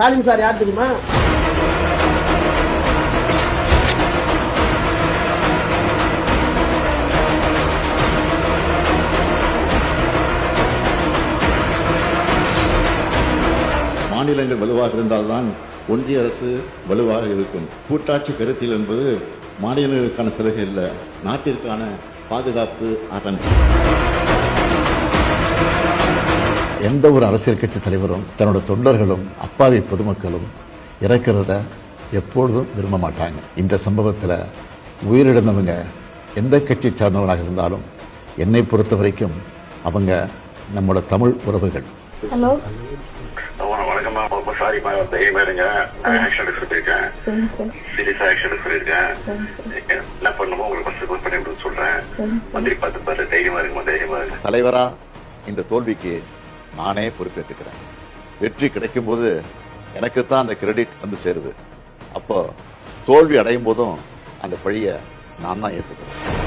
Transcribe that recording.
Stalin sir யார் தெரியுமா? மாநிலங்கள் வலுவாக இருந்தால்தான் ஒன்றிய அரசு வலுவாக இருக்கும். கூட்டாட்சி கருத்தில் என்பது மாநிலங்களுக்கான சலுகை இல்லை, நாட்டிற்கான பாதுகாப்பு அரண். எந்த ஒரு அரசியல் கட்சி தலைவரும் தன்னோட தொண்டர்களும் அப்பாவி பொதுமக்களும் இறக்கிறத எப்பொழுதும் விரும்ப மாட்டாங்க. இந்த சம்பவத்தில் உயிரிழந்தவங்க எந்த கட்சி சார்ந்தவர்களாக இருந்தாலும் என்னை பொறுத்த வரைக்கும் அவங்க நம்மளோட தமிழ் உறவுகள். ஹலோ, வணக்கம்மா. ரொம்ப சாரிம்மா, தைரியமா இருங்க. ஆக்ஷன் எடுக்க சொல்லியிருக்கேன், சீரியஸா ஆக்ஷன் எடுக்க சொல்லியிருக்கேன். என்ன பண்ணுமோ உங்களுக்கு ஃபர்ஸ்ட் பண்ணி விட்டு சொல்றேன். மந்திரி பார்த்து தைரியமா இருக்குமா, தைரியமா இருக்கு. தலைவரா இந்த தோல்விக்கு நானே பொறுப்பேற்றுக்கிறேன். வெற்றி கிடைக்கும் போது எனக்கு தான் அந்த கிரெடிட் வந்து சேருது. அப்போ தோல்வி அடையும் போதும் அந்த பழியை நான் தான் ஏற்றுக்கிறேன்.